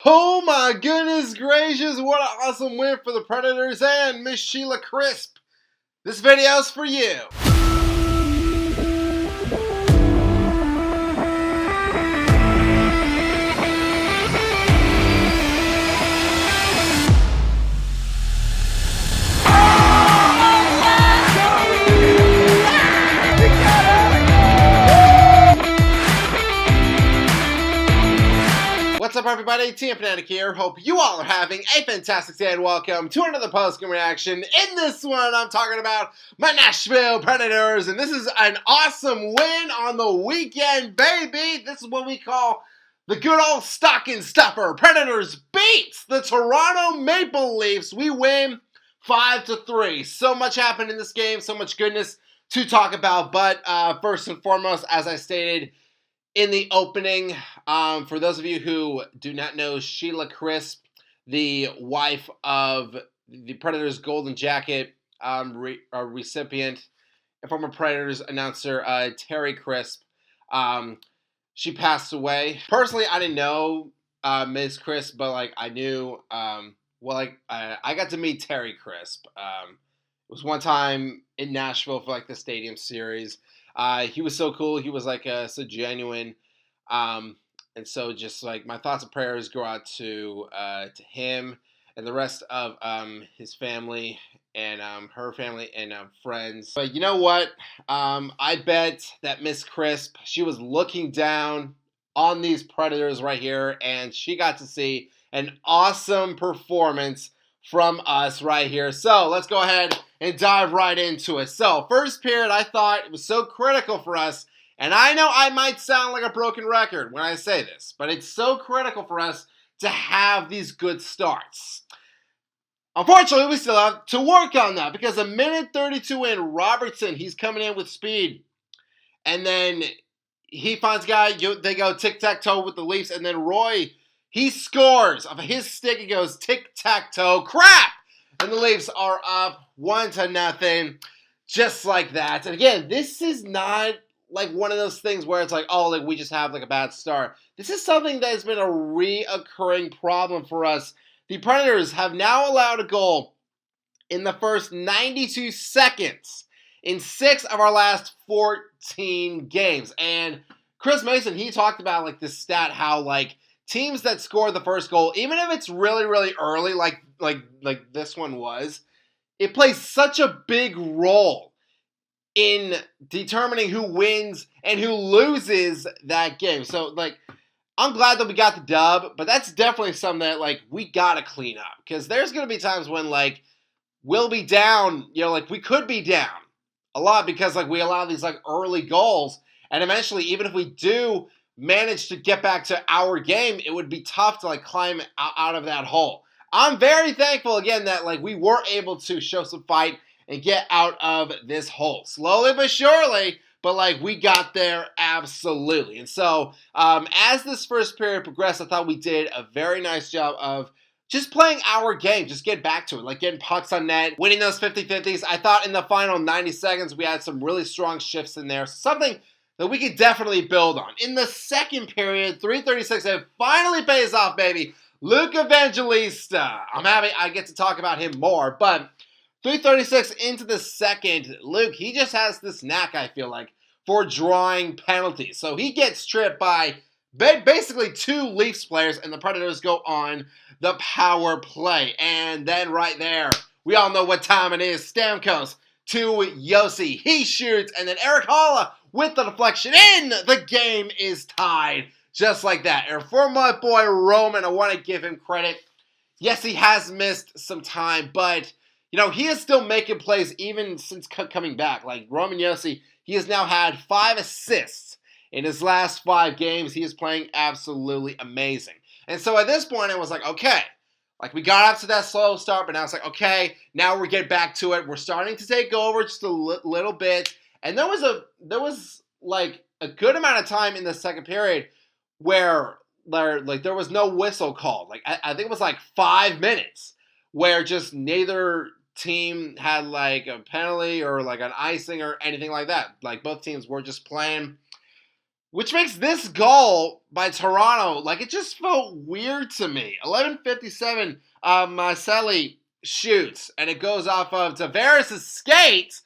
Oh my goodness gracious, what an awesome win for the Predators and Miss Sheila Crisp. This video's for you. What's up, everybody? TM Fanatic here. Hope you all are having a fantastic day and welcome to another post-game reaction. In this one, I'm talking about my Nashville Predators, and this is an awesome win on the weekend, baby. This is what we call the good old stocking stuffer. Predators beats the Toronto Maple Leafs. We win 5-3. So much happened in this game, so much goodness to talk about, but first and foremost, as I stated in the opening, for those of you who do not know, Sheila Crisp, the wife of the Predators Golden Jacket recipient and former Predators announcer Terry Crisp, she passed away. Personally, I didn't know Ms. Crisp, but I knew. I got to meet Terry Crisp. It was one time in Nashville for the Stadium Series. He was so cool. He was so genuine. And so just my thoughts and prayers go out to him and the rest of his family and her family and friends. But you know what? I bet that Miss Crisp, she was looking down on these Predators right here, and she got to see an awesome performance from us right here. So let's go ahead and dive right into it. So first period, I thought it was so critical for us, and I know I might sound like a broken record when I say this, but it's so critical for us to have these good starts. Unfortunately, we still have to work on that because a minute 32 in, Robertson, he's coming in with speed, and then he finds a guy, they go tic-tac-toe with the Leafs, and then Roy, he scores off of his stick. He goes tic-tac-toe. Crap! And the Leafs are up 1-0, just like that. And again, this is not one of those things where it's we just have a bad start. This is something that has been a reoccurring problem for us. The Predators have now allowed a goal in the first 92 seconds in 6 of our last 14 games. And Chris Mason, he talked about this stat, how teams that score the first goal, even if it's really, really early, like this one was, it plays such a big role in determining who wins and who loses that game. So, I'm glad that we got the dub, but that's definitely something that, we got to clean up. Because there's going to be times when, we'll be down, we could be down a lot because, we allow these, early goals. And eventually, even if we do manage to get back to our game, it would be tough to climb out of that hole. I'm very thankful again that we were able to show some fight and get out of this hole slowly but surely, but we got there absolutely. And so as this first period progressed, I thought we did a very nice job of just playing our game, just get back to it, getting pucks on net, winning those 50-50s. I thought in the final 90 seconds we had some really strong shifts in there, something that we could definitely build on. In the second period, 3:36, it finally pays off, baby. Luke Evangelista. I'm happy I get to talk about him more, but 3:36 into the second, Luke, he just has this knack, I feel for drawing penalties. So he gets tripped by basically 2 Leafs players, and the Predators go on the power play. And then right there, we all know what time it is. Stamkos to Yossi. He shoots, and then Eric Holla with the deflection in. The game is tied just like that. And for my boy Roman, I want to give him credit. Yes, he has missed some time, but he is still making plays even since coming back. Roman Yossi, he has now had 5 assists in his last 5 games. He is playing absolutely amazing. And so at this point, I was okay. We got up to that slow start, but now it's okay, now we're getting back to it. We're starting to take over just a little bit. And there was a good amount of time in the second period where there was no whistle called. I think it was 5 minutes where just neither team had a penalty or an icing or anything like that. Both teams were just playing which makes this goal by Toronto, like, it just felt weird to me. 11:57, Marcelli shoots, and it goes off of Tavares' skate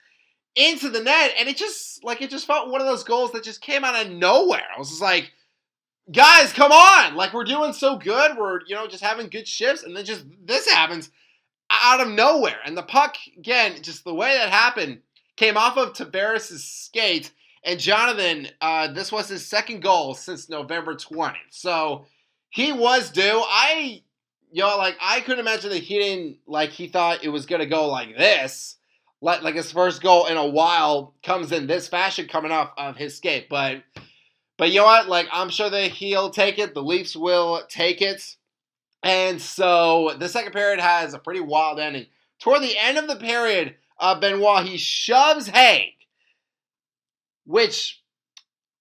into the net, and it just felt one of those goals that just came out of nowhere. I was just like, guys, come on! Like, we're doing so good, we're, just having good shifts, and then just this happens out of nowhere. And the puck, again, just the way that happened, came off of Tavares' skate, and Jonathan, this was his second goal since November 20th. So he was due. I couldn't imagine that he thought it was going to go like this. Like his first goal in a while comes in this fashion coming off of his skate. But you know what? Like, I'm sure that he'll take it. The Leafs will take it. And so the second period has a pretty wild ending. Toward the end of the period, Benoit, he shoves Haig. Which,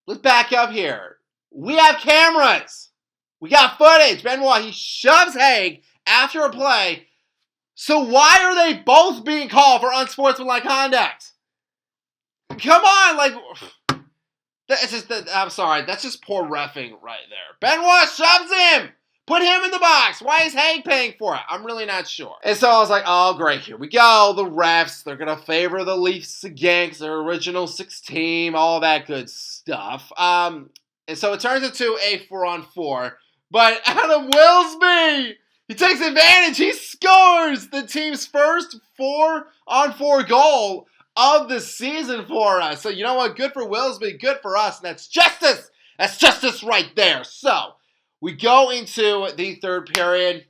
let's back up here. We have cameras. We got footage. Benoit, he shoves Haig after a play. So why are they both being called for unsportsmanlike conduct? Come on, like, I'm sorry, that's just poor reffing right there. Benoit shoves him. Put him in the box. Why is Haig paying for it? I'm really not sure. And so I was like, oh, great, here we go. The refs, they're going to favor the Leafs again because they're original 6 team, all that good stuff. And so it turns into a 4-on-4. But Adam Wilsby, he takes advantage. He scores the team's first 4-on-4 goal of the season for us. So you know what? Good for Wilsby, good for us. And that's justice. That's justice right there. So we go into the third period.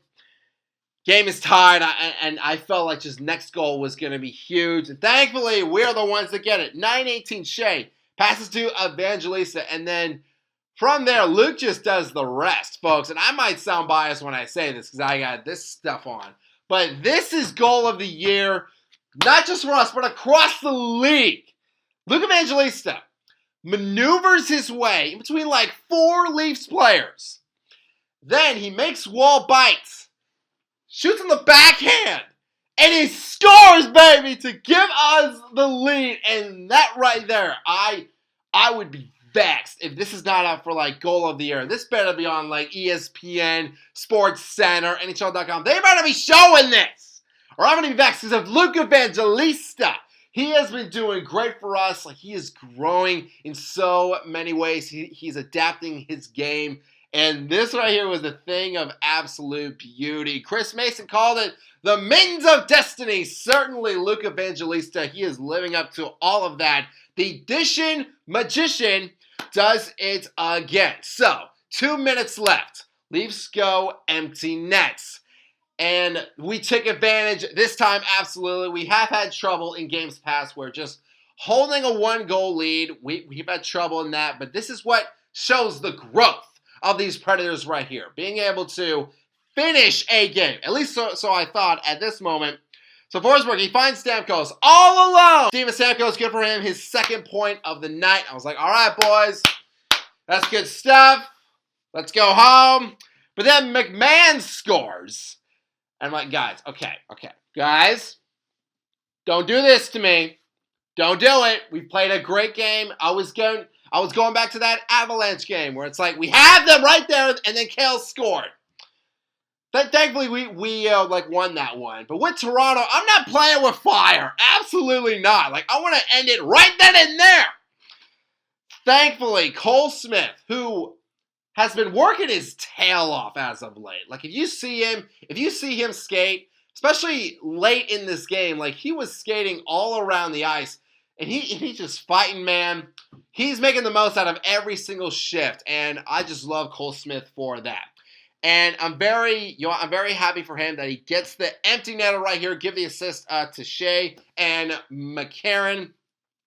Game is tied, and I felt like just next goal was going to be huge. And thankfully, we're the ones that get it. 9:18 Shea passes to Evangelista, and then from there, Luke just does the rest, folks. And I might sound biased when I say this because I got this stuff on. But this is goal of the year, not just for us, but across the league. Luke Evangelista maneuvers his way in between like 4 Leafs players. Then he makes wall bites, shoots in the backhand, and he scores, baby, to give us the lead. And that right there, I would be vexed if this is not up for like goal of the year. This better be on like ESPN, Sports Center, NHL.com. They better be showing this, or I'm gonna be vexed because of Luke Evangelista. He has been doing great for us. Like, he is growing in so many ways. He's adapting his game. And this right here was a thing of absolute beauty. Chris Mason called it the Mittens of Destiny. Certainly, Luke Evangelista, he is living up to all of that. The Dishon Magician does it again. So, 2 minutes left. Leafs go empty nets. And we took advantage this time, absolutely. We have had trouble in games past where just holding a 1-goal lead, we've had trouble in that. But this is what shows the growth of these Predators right here. Being able to finish a game. At least so I thought at this moment. So Forsberg, he finds Stamkos all alone. Steven Stamkos, good for him. His second point of the night. I was like, all right, boys. That's good stuff. Let's go home. But then McMahon scores. And I'm like, guys, okay. Guys, don't do this to me. Don't do it. We played a great game. I was going back to that Avalanche game where it's like we have them right there, and then Kale scored. Thankfully, we won that one. But with Toronto, I'm not playing with fire. Absolutely not. Like, I want to end it right then and there. Thankfully, Cole Smith, who has been working his tail off as of late. Like, if you see him skate, especially late in this game, like, he was skating all around the ice. And he's just fighting, man. He's making the most out of every single shift, and I just love Cole Smith for that. And I'm very happy for him that he gets the empty netter right here. Give the assist to Shea and McCarron.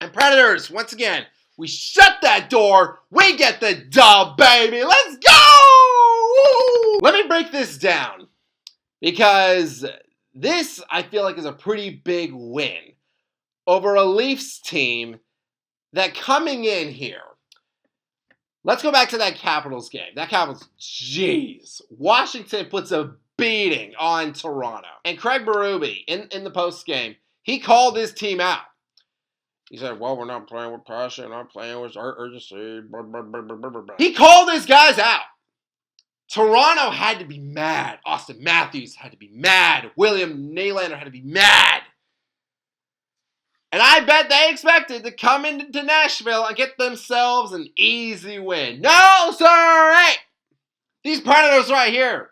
And Predators, once again, we shut that door. We get the dub, baby. Let's go! Woo! Let me break this down because this, I feel like, is a pretty big win over a Leafs team that coming in here. Let's go back to that Capitals game. That Capitals, jeez. Washington puts a beating on Toronto. And Craig Berube, in the post game, he called his team out. He said, well, we're not playing with passion, not playing with urgency. Blah, blah, blah, blah, blah, blah. He called his guys out. Toronto had to be mad. Austin Matthews had to be mad. William Nylander had to be mad. And I bet they expected to come into Nashville and get themselves an easy win. No, sir! These Predators right here.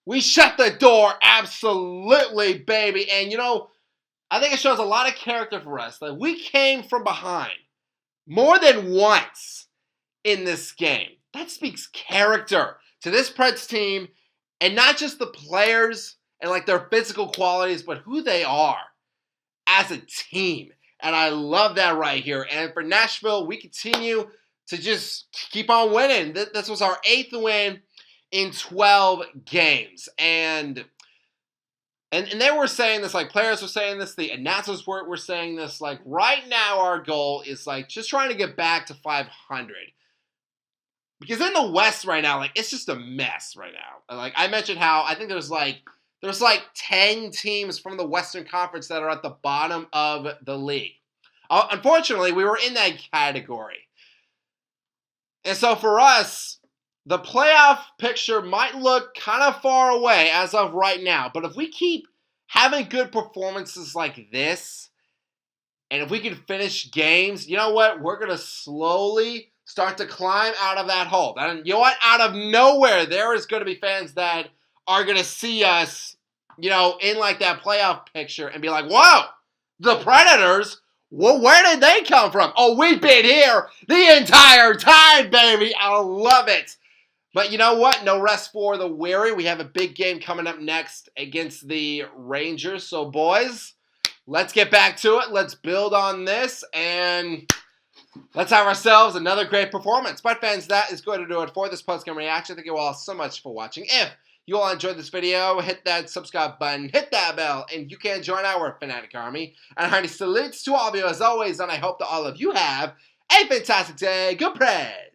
We shut the door. Absolutely, baby. And, you know, I think it shows a lot of character for us. Like, we came from behind more than once in this game. That speaks character to this Preds team, and not just the players and like their physical qualities, but who they are as a team. And I love that right here. And for Nashville, we continue to just keep on winning. This was our 8th win in 12 games. And they were saying this, like players were saying this, the announcers were saying this, like right now our goal is like just trying to get back to 500. Because in the West right now, like it's just a mess right now. Like I mentioned how I think there's like 10 teams from the Western Conference that are at the bottom of the league. Unfortunately, we were in that category. And so for us, the playoff picture might look kind of far away as of right now. But if we keep having good performances like this, and if we can finish games, you know what? We're going to slowly start to climb out of that hole. And you know what? Out of nowhere, there is going to be fans that are going to see us, you know, in like that playoff picture and be like, whoa, the Predators? Well, where did they come from? Oh, we've been here the entire time, baby. I love it. But you know what? No rest for the weary. We have a big game coming up next against the Rangers. So, boys, let's get back to it. Let's build on this, and let's have ourselves another great performance. But fans, that is going to do it for this post-game reaction. Thank you all so much for watching. If you all enjoyed this video, hit that subscribe button, hit that bell, and you can join our Fanatic Army. And hearty salutes to all of you as always, and I hope that all of you have a fantastic day. Good Preds!